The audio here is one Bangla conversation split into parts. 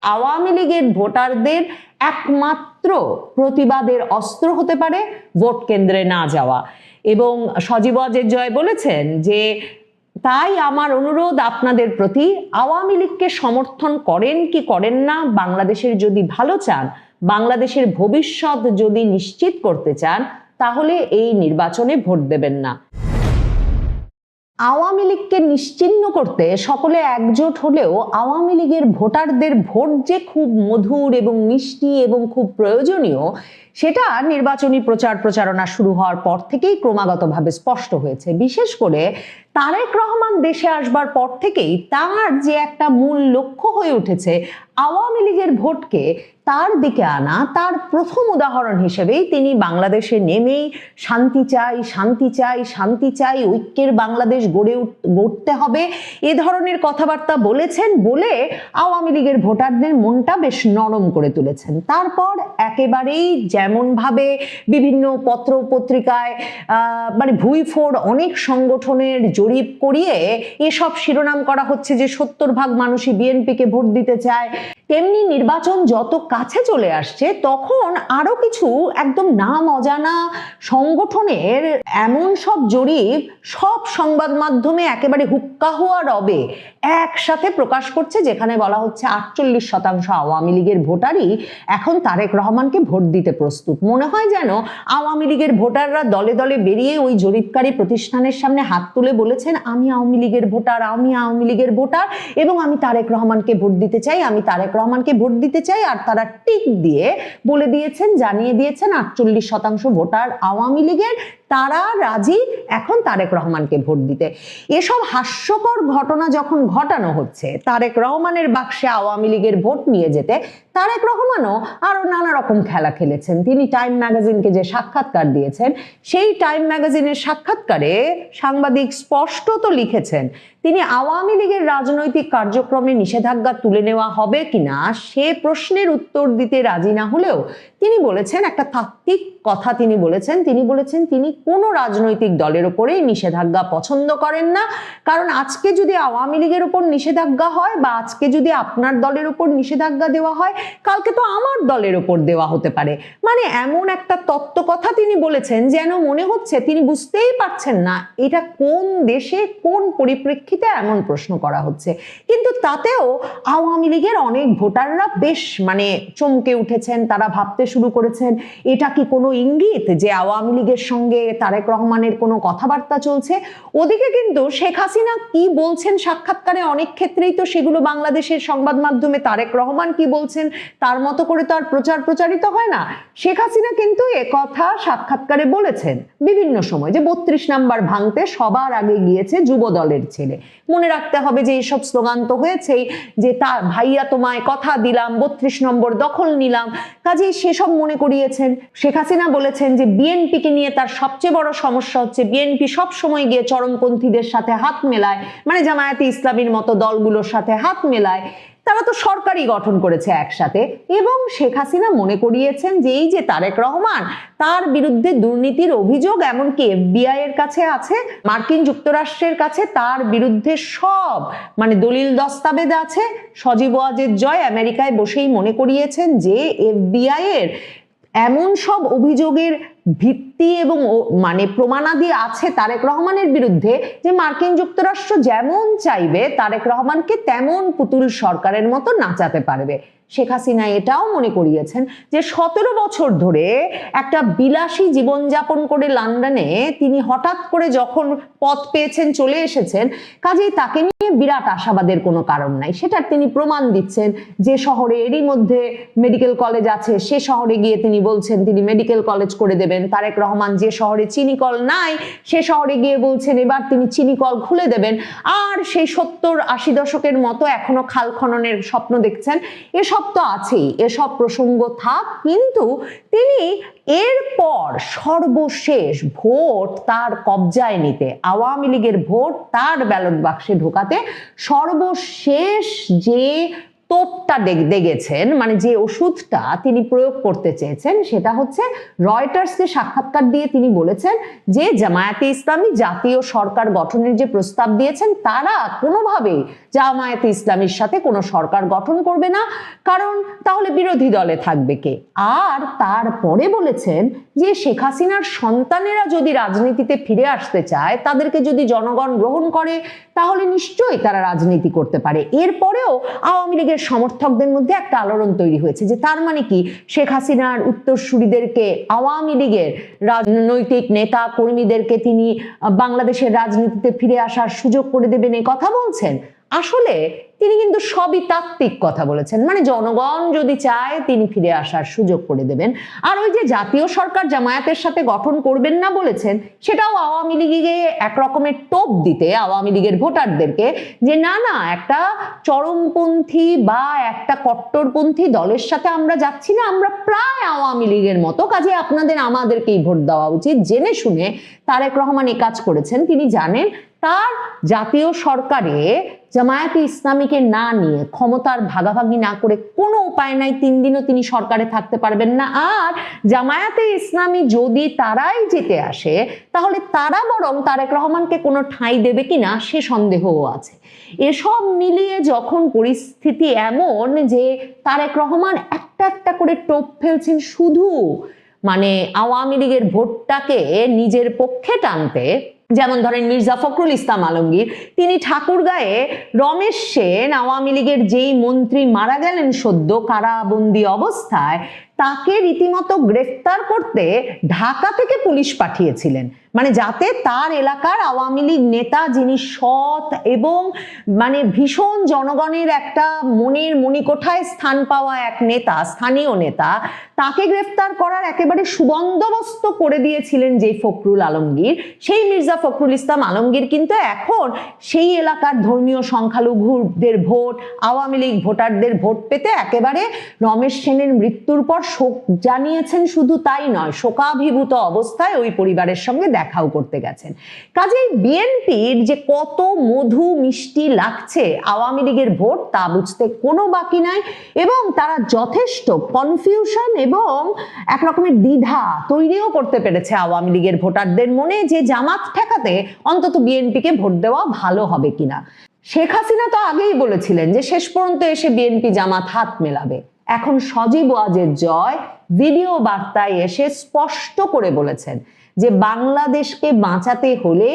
আওয়ামী লীগের ভোটারদের একমাত্র প্রতিবাদের অস্ত্র হতে পারে ভোট কেন্দ্রে না যাওয়া। এবং সজীব ওয়াজেদ জয় বলেছেন যে তাই আমার অনুরোধ আপনাদের প্রতি, আওয়ামী লীগকে সমর্থন করেন কি করেন না, বাংলাদেশের যদি ভালো চান, বাংলাদেশের ভবিষ্যৎ যদি নিশ্চিত করতে চান, তাহলে এই নির্বাচনে ভোট দেবেন না। আওয়ামী লীগকে নিশ্চিহ্ন করতে সকলে একজোট হলেও আওয়ামী লীগের ভোটারদের ভোট যে খুব মধুর এবং মিষ্টি এবং খুব প্রয়োজনীয়, সেটা নির্বাচনী প্রচারণা শুরু হওয়ার পর থেকেই ক্রমাগতভাবে স্পষ্ট হয়েছে। বিশেষ করে তারেক রহমান দেশে আসবার পর থেকেই তার যে একটা মূল লক্ষ্য হয়ে উঠেছে আওয়ামী লীগের ভোটকে তার দিকে আনা, তার প্রথম উদাহরণ হিসেবেই তিনি বাংলাদেশে নেমেই শান্তি চাই, শান্তি চাই, শান্তি চাই, ঐক্যের বাংলাদেশ গড়তে হবে, এ ধরনের কথাবার্তা বলেছেন বলে আওয়ামী লীগের ভোটারদের মনটা বেশ নরম করে তুলেছেন। তারপর একেবারেই যেমনভাবে বিভিন্ন পত্র পত্রিকায় মানে ভুইফোড় অনেক সংগঠনের জরিপ করিয়ে এসব শিরোনাম করা হচ্ছে যে 70% মানুষই বিএনপিকে ভোট দিতে চায়, তেমনি নির্বাচন যত কাছে চলে আসছে তখন আরো কিছু একদম নাম অজানা সংগঠনের এমন সব জরিপ সব সংবাদ মাধ্যমে একেবারে হুক্কা হওয়া রবে একসাথে প্রকাশ করছে, যেখানে বলা হচ্ছে 48% আওয়ামী লীগের ভোটারই এখন তারেক রহমানকে ভোট দিতে প্রস্তুত। মনে হয় যেন আওয়ামী লীগের ভোটাররা দলে দলে বেরিয়ে ওই জরিপকারী প্রতিষ্ঠানের সামনে হাত তুলে বলেছেন, আমি আওয়ামী লীগের ভোটার, আমি আওয়ামী লীগের ভোটার এবং আমি তারেক রহমানকে ভোট দিতে চাই, আমি তারেক রহমানকে ভোট দিতে চাই। আর তারা টিক দিয়ে বলে দিয়েছেন, জানিয়ে দিয়েছেন 48% ভোটার আওয়ামী লীগের, তারা রাজি এখন তারেক রহমানকে ভোট দিতে। এসব হাস্যকর ঘটনা যখন ঘটানো হচ্ছে তারেক রহমানের বাক্সে আওয়ামী লীগের ভোট নিয়ে যেতে, তারেক রহমানও আরো নানা রকম খেলা খেলেছেন। তিনি টাইম ম্যাগাজিনকে যে সাক্ষাৎকার দিয়েছেন, সেই টাইম ম্যাগাজিনের সাক্ষাৎকারে সাংবাদিক স্পষ্টত লিখেছেন তিনি আওয়ামী লীগের রাজনৈতিক কার্যক্রমে নিষেধাজ্ঞা তুলে নেওয়া হবে কিনা সে প্রশ্নের উত্তর দিতে রাজি না হলেও তিনি বলেছেন একটা তাত্ত্বিক কথা, তিনি বলেছেন তিনি কোনো রাজনৈতিক দলের উপরেই নিষেধাজ্ঞা পছন্দ করেন না, কারণ আজকে যদি আওয়ামী লীগের উপর নিষেধাজ্ঞা হয় বা আজকে যদি আপনার দলের উপর নিষেধাজ্ঞা দেওয়া হয়, কালকে তো আমার দলের উপর দেওয়া হতে পারে। মানে এমন একটা তত্ত্ব কথা তিনি বলেছেন যেন মনে হচ্ছে তিনি বুঝতেই পারছেন না এটা কোন দেশে কোন পরিপ্রেক্ষিতে এমন প্রশ্ন করা হচ্ছে। কিন্তু তাতেও আওয়ামী লীগের অনেক ভোটাররা বেশ মানে চমকে উঠেছেন, তারা ভাবতে শুরু করেছেন এটা কি কোনো ইঙ্গিত যে আওয়ামী লীগের সঙ্গে তারেক রহমানের কোনো কথাবার্তা চলছে। ওদিকে কিন্তু শেখ হাসিনা কি বলছেন সাক্ষাৎকারে, অনেক ক্ষেত্রেই তো সেগুলো বাংলাদেশের সংবাদ মাধ্যমে তারেক রহমান কি বলছেন তার মতো করে তো আর প্রচারিত হয় না। শেখ হাসিনা কিন্তু কথা সাক্ষাৎকারে বলেছেন বিভিন্ন সময় যে 32 নাম্বার ভাঙতে সবার আগে গিয়েছে যুব দলের ছেলে। মনে রাখতে হবে যে এইসব স্লোগান তো হয়েছেই যে তা ভাইয়া তোমায় কথা দিলাম, 32 নম্বর দখল নিলাম, কাজেই সেসব মনে করিয়েছেন। শেখ হাসিনা বলেছেন যে বিএনপিকে নিয়ে তার সবচেয়ে বড় সমস্যা হচ্ছে বিএনপি সব সময় গিয়ে চরমপন্থীদের সাথে হাত মেলায়, মানে জামায়াতে ইসলামীর মতো দলগুলোর সাথে হাত মেলায়, তারা তো সরকারই গঠন করেছে একসাথে। এবং শেখ হাসিনা মনে করিয়েছেন যে এই যে তারেক রহমান, তার বিরুদ্ধে দুর্নীতির অভিযোগ এমনকি এফবিআই এর কাছে আছে, মার্কিন যুক্তরাষ্ট্রের কাছে তার বিরুদ্ধে সব মানে দলিল দস্তাবেজ আছে। সজীব ওয়াজেদ জয় আমেরিকায় বসেই মনে করিয়েছেন যে এফবিআই এর এমন সব অভিযোগের ভিত্তি এবং মানে প্রমাণাদি আছে তারেক রহমানের বিরুদ্ধে যে মার্কিন যুক্তরাষ্ট্র যেমন চাইবে তারেক রহমানকে তেমন পুতুল সরকারের মতো নাচাতে পারবে। শেখ হাসিনা এটাও মনে করিয়েছেন যে 17 বছর ধরে একটা বিলাসী জীবনযাপন করে লন্ডনে তিনি হঠাৎ করে যখন পদ পেয়েছেন চলে এসেছেন, কাজেই তাকে নিয়ে বিরাট আশাবাদের কোনো কারণ নাই। সেটার তিনি প্রমাণ দিচ্ছেন যে শহরে এরই মধ্যে মেডিকেল কলেজ আছে সে শহরে গিয়ে তিনি বলছেন তিনি মেডিকেল কলেজ করে দেবেন। তারেক রহমান যে শহরে চিনিকল নাই সে শহরে গিয়ে বলছেন এবার তিনি চিনিকল খুলে দেবেন। আর সেই 70-80 দশকের মতো এখনো খাল খননের স্বপ্ন দেখছেন। এসব তো আছেই, এসব প্রসঙ্গ থাক, কিন্তু তিনি এরপর সর্বশেষ ভোট তার কবজায় নিতে, আওয়ামী লীগের ভোট তার ব্যালট বাক্সে ঢোকাতে সর্বশেষ যে তোপটা দেখেছেন, মানে যে ওষুধটা তিনি প্রয়োগ করতে চেয়েছেন, সেটা হচ্ছে রয়টার্সকে সাক্ষাৎকার দিয়ে তিনি বলেছেন যে জামায়াতে ইসলামী জাতীয় সরকার গঠনের যে প্রস্তাব দিয়েছেন তারা কোনোভাবেই জামায়াতে ইসলামীর সাথে কোনো সরকার গঠন করবে না, কারণ তাহলে বিরোধী দলে থাকবে কে। আর তারপরে বলেছেন যে শেখ হাসিনার সন্তানেরা যদি রাজনীতিতে ফিরে আসতে চায়, তাদেরকে যদি জনগণ গ্রহণ করে, তাহলে নিশ্চয়ই তারা রাজনীতি করতে পারে। এরপরেও আওয়ামী লীগের সমর্থকদের মধ্যে একটা আলোড়ন তৈরি হয়েছে যে তার মানে কি শেখ হাসিনার উত্তরসূরিদেরকে, আওয়ামী লীগের রাজনৈতিক নেতা কর্মীদেরকে তিনি বাংলাদেশের রাজনীতিতে ফিরে আসার সুযোগ করে দেবেন এই কথা বলছেন। আসলে তিনি কিন্তু সবই তাত্ত্বিক কথা বলেছেন, মানে জনগণ যদি চায় তিনি ফিরে আসার সুযোগ করে দেবেন। আর ওই যে জাতীয় সরকার জামায়াতের সাথে গঠন করবেন না বলেছেন, সেটাও আওয়ামী লীগে এক রকমের টোপ দিতে আওয়ামী লীগের ভোটারদেরকে যে না না, একটা চরমপন্থী বা একটা কট্টরপন্থী দলের সাথে আমরা যাচ্ছি না, আমরা প্রায় আওয়ামী লীগের মতো, কাজে আপনাদের আমাদেরকেই ভোট দেওয়া উচিত। জেনে শুনে তারেক রহমান এই কাজ করেছেন। তিনি জানেন তার জাতীয় সরকারে জামায়াতে ইসলামীকে না নিয়ে, ক্ষমতার ভাগাভাগি না করে কোনো উপায় নাই, 3 দিনও তিনি সরকারে থাকতে পারবেন না। আর জামায়াতে ইসলামী যদি তারাই জিতে আসে, তাহলে তারা বরং তারেক রহমানকে কোনো ঠাঁই দেবে কিনা সে সন্দেহও আছে। এসব মিলিয়ে যখন পরিস্থিতি এমন যে তারেক রহমান একটা একটা করে টোপ ফেলছেন শুধু মানে আওয়ামী লীগের ভোটটাকে নিজের পক্ষে টানতে, যেমন ধরেন মির্জা ফখরুল ইসলাম আলমগীর, তিনি ঠাকুরগাঁয়ে রমেশ সেন, আওয়ামী লীগের যেই মন্ত্রী মারা গেলেন সদ্য কারাবন্দী অবস্থায়, তাকে রীতিমতো গ্রেফতার করতে ঢাকা থেকে পুলিশ পাঠিয়েছিলেন, মানে যাতে তার এলাকার আওয়ামী লীগ নেতা, যিনি সৎ এবং মানে ভীষণ জনগণের একটা মনের মণিকোঠায় স্থান পাওয়া এক নেতা, স্থানীয় নেতা, তাকে গ্রেফতার করার একেবারে সুবন্দোবস্ত করে দিয়েছিলেন যে ফখরুল আলমগীর, সেই মির্জা ফখরুল ইসলাম আলমগীর কিন্তু এখন সেই এলাকার ধর্মীয় সংখ্যালঘুদের ভোট, আওয়ামী লীগ ভোটারদের ভোট পেতে একেবারে রমেশ সেনের মৃত্যুর পর শোক জানিয়েছেন। শুধু তাই নয়, শোকাভিভূত অবস্থায় ওই পরিবারের সঙ্গে দেখাও করতে গেছেন। কাজেই বিএনপির যে কত মধু মিষ্টি লাগছে আওয়ামী লীগের ভোট, তা বুঝতে কোনো বাকি নাই, এবং তারা যথেষ্ট কনফিউশন এবং এক রকমের দ্বিধা তৈরিও করতে পেরেছে আওয়ামী লীগের ভোটারদের মনে, যে জামাত ঠেকাতে অন্তত বিএনপিকে ভোট দেওয়া ভালো হবে কিনা। শেখ হাসিনা তো আগেই বলেছিলেন যে শেষ পর্যন্ত এসে বিএনপি জামাত হাত মেলাবে। এখন সজীব ওয়াজেদ জয় ভিডিও বার্তায় এসে স্পষ্ট করে বলেছেন যে বাংলাদেশকে বাঁচাতে হলে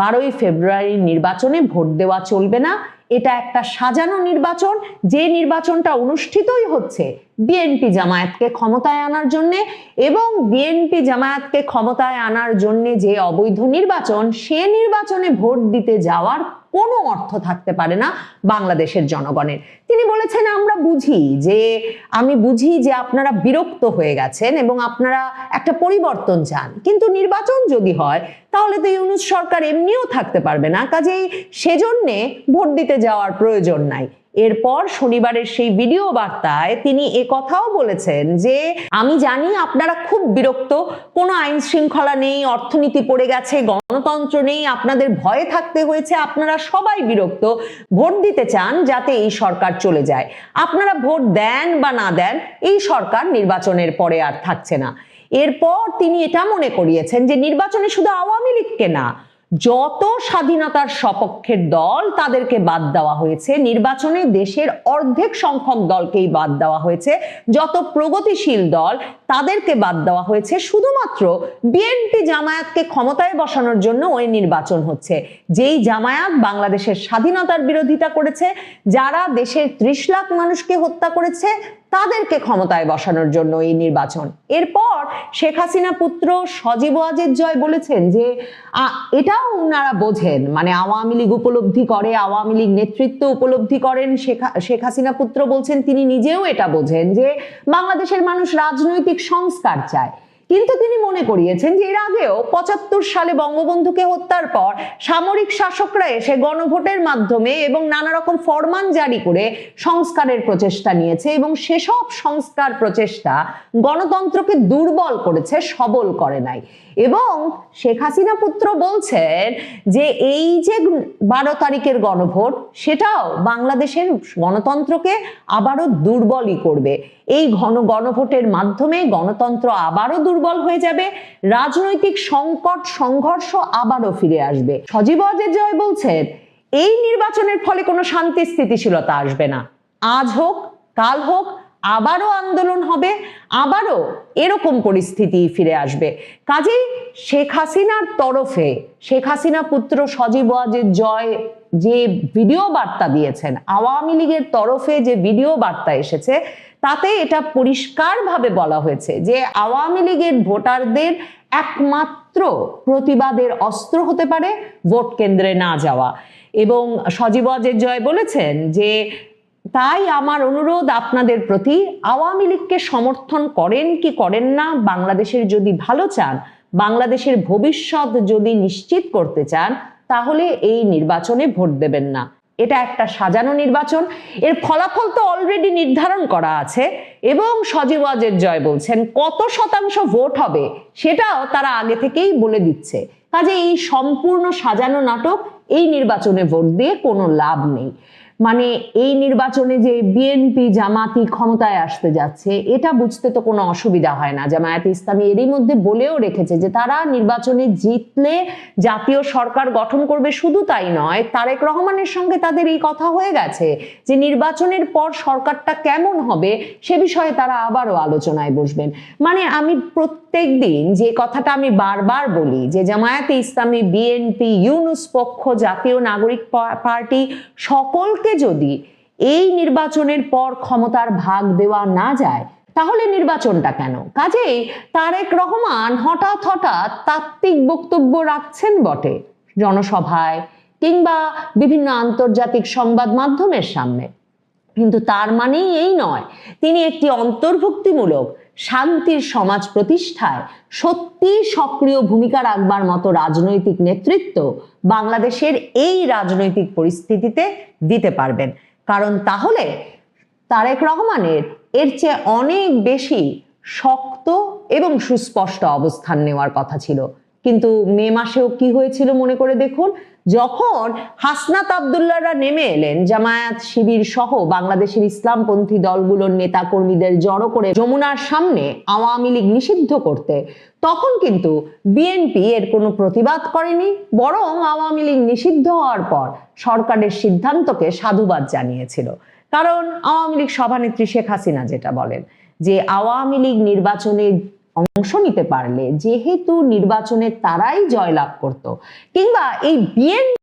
12ই ফেব্রুয়ারির নির্বাচনে ভোট দেওয়া চলবে না। এটা একটা সাজানো নির্বাচন, যে নির্বাচনটা অনুষ্ঠিতই হচ্ছে বিএনপি জামায়াতকে ক্ষমতায় আনার জন্য, এবং বিএনপি জামায়াতকে ক্ষমতায় আনার জন্য যে অবৈধ নির্বাচন, সে নির্বাচনে ভোট দিতে যাওয়ার কোনো অর্থ থাকতে পারে না বাংলাদেশের জনগণের। তিনি বলেছেন আমি বুঝি যে আপনারা বিরক্ত হয়ে গেছেন এবং আপনারা একটা পরিবর্তন চান, কিন্তু নির্বাচন যদি হয় তাহলে তো ইউনূস সরকার এমনিও থাকতে পারবে না, কাজেই সেজন্যে ভোট দিতে যাওয়ার প্রয়োজন নাই। এরপর শনিবারের সেই ভিডিও বার্তায় তিনি কথাও বলেছেন যে আমি জানি আপনারা খুব বিরক্ত, কোনো আইন শৃঙ্খলা নেই, অর্থনীতি পড়ে গেছে, গণতন্ত্র নেই, আপনাদের ভয়ে থাকতে হয়েছে, আপনারা সবাই বিরক্ত, ভোট দিতে চান যাতে এই সরকার চলে যায়। আপনারা ভোট দেন বা না দেন, এই সরকার নির্বাচনের পরে আর থাকছে না। এরপর তিনি এটা মনে করিয়েছেন যে নির্বাচনে শুধু আওয়ামী লীগকে না, যত স্বাধীনতার সপক্ষের দল তাদেরকে বাদ দেওয়া হয়েছে, নির্বাচনে দেশের অর্ধেক সংখ্যক দলকেই বাদ দেওয়া হয়েছে, যত প্রগতিশীল দল তাদেরকে বাদ দেওয়া হয়েছে, শুধুমাত্র বিএনপি জামায়াতকে ক্ষমতায় বসানোর জন্য ওই নির্বাচন হচ্ছে। যেই জামায়াত বাংলাদেশের স্বাধীনতার বিরোধিতা করেছে, যারা দেশের 30 লাখ মানুষকে হত্যা করেছে, তাদেরকে ক্ষমতায় বসানোর জন্য এই নির্বাচন। এরপর শেখ হাসিনা পুত্র সজীব ওয়াজেদ জয় বলেছেন যে এটাও ওনারা বোঝেন, মানে আওয়ামী লীগ উপলব্ধি করে, আওয়ামী লীগ নেতৃত্ব উপলব্ধি করেন। শেখ হাসিনা পুত্র বলছেন তিনি নিজেও এটা বোঝেন যে বাংলাদেশের মানুষ রাজনৈতিক সংস্কার চায়, কিন্তু তিনি মনে করিয়েছেন যে এর আগেও 75 সালে বঙ্গবন্ধুকে হত্যার পর সামরিক শাসকরা এসে গণভোটের মাধ্যমে এবং নানা রকম ফরমান জারি করে সংস্কারের প্রচেষ্টা নিয়েছে, এবং সেসব সংস্কার প্রচেষ্টা গণতন্ত্রকে দুর্বল করেছে, সবল করে নাই। এবং শেখ হাসিনা পুত্র বলছেন যে এই যে 12 তারিখের গণভোট, সেটাও বাংলাদেশের গণতন্ত্রকে আবারও দুর্বলই করবে। এই গণভোটের মাধ্যমে গণতন্ত্র আবারও দুর্বল হয়ে যাবে, রাজনৈতিক সংকট সংঘর্ষ আবারও ফিরে আসবে। সজীব ওয়াজেদ জয় বলছেন এই নির্বাচনের ফলে কোনো শান্তি স্থিতিশীলতা আসবে না। আজ হোক কাল হোক আবারও আন্দোলন হবে, আবারও এরকম পরিস্থিতি ফিরে আসবে। কাজেই শেখ হাসিনার তরফে শেখ হাসিনা পুত্র সজীব ওয়াজেদ জয় যে ভিডিও বার্তা দিয়েছেন, আওয়ামী লীগের তরফে যে ভিডিও বার্তা এসেছে, তাতে এটা পরিষ্কারভাবে বলা হয়েছে যে আওয়ামী লীগের ভোটারদের একমাত্র প্রতিবাদের অস্ত্র হতে পারে ভোট কেন্দ্রে না যাওয়া। এবং সজীব ওয়াজেদ জয় বলেছেন যে তাই আমার অনুরোধ আপনাদের প্রতি, আওয়ামী লীগকে সমর্থন করেন কি করেন না, বাংলাদেশের যদি ভালো চান, বাংলাদেশের ভবিষ্যৎ যদি নিশ্চিত করতে চান, তাহলে এই নির্বাচনে ভোট দেবেন না। এটা একটা সাজানো নির্বাচন, এর ফলাফল তো অলরেডি নির্ধারণ করা আছে। এবং সজীব ওয়াজেদ জয় বলছেন কত শতাংশ ভোট হবে সেটাও তারা আগে থেকেই বলে দিচ্ছে। কাজে এই সম্পূর্ণ সাজানো নাটক, এই নির্বাচনে ভোট দিয়ে কোনো লাভ নেই। মানে এই নির্বাচনে যে বিএনপি জামাতি ক্ষমতায় আসতে যাচ্ছে, এটা বুঝতে তো কোনো অসুবিধা হয় না। জামায়াতে ইসলামী এরই মধ্যে বলেও রেখেছে যে তারা নির্বাচনে জিতলে জাতীয় সরকার গঠন করবে। শুধু তাই নয়, তারেক রহমানের সঙ্গে তাদের এই কথা হয়ে গেছে যে নির্বাচনের পর সরকারটা কেমন হবে সে বিষয়ে তারা আবারও আলোচনায় বসবেন। মানে আমি প্রত্যেক দিন যে কথাটা আমি বারবার বলি যে জামায়াতে ইসলামী, বিএনপি, ইউনূস পক্ষ, জাতীয় নাগরিক পার্টি সকলকে যদি এই নির্বাচনের পর ক্ষমতার ভাগ দেওয়া না যায়, তাহলে নির্বাচনটা কেন? কাজেই তারেক রহমান হঠাৎ হঠাৎ তাত্ত্বিক বক্তব্য রাখছেন বটে জনসভায় কিংবা বিভিন্ন আন্তর্জাতিক সংবাদ মাধ্যমের সামনে, কিন্তু তার মানেই এই নয় তিনি একটি অন্তর্ভুক্তিমূলক শান্তির সমাজ প্রতিষ্ঠায় সত্যি সক্রিয় ভূমিকা রাখবার মতো রাজনৈতিক নেতৃত্ব বাংলাদেশের এই রাজনৈতিক পরিস্থিতিতে দিতে পারবেন। কারণ তাহলে তারেক রহমানের এর চেয়ে অনেক বেশি শক্ত এবং সুস্পষ্ট অবস্থান নেওয়ার কথা ছিল। কিন্তু মে মাসেও কি হয়েছিল মনে করে দেখুন, যখন হাসনাত আব্দুল্লাহরা নেমে এলেন জামায়াত, শিবির সহ বাংলাদেশের ইসলামপন্থী দলগুলোর নেতা কর্মীদের জড়ো করে যমুনার সামনে আওয়ামী লীগ নিষিদ্ধ করতে, তখন কিন্তু বিএনপি এর কোনো প্রতিবাদ করেনি, বরং আওয়ামী লীগ নিষিদ্ধ হওয়ার পর সরকারের সিদ্ধান্তকে সাধুবাদ জানিয়েছিল। কারণ আওয়ামী লীগ সভানেত্রী শেখ হাসিনা যেটা বলেন যে আওয়ামী লীগ নির্বাচনে অংশ নিতে পারলে যেহেতু নির্বাচনে তারাই জয়লাভ করত, কিংবা এই বিএনপি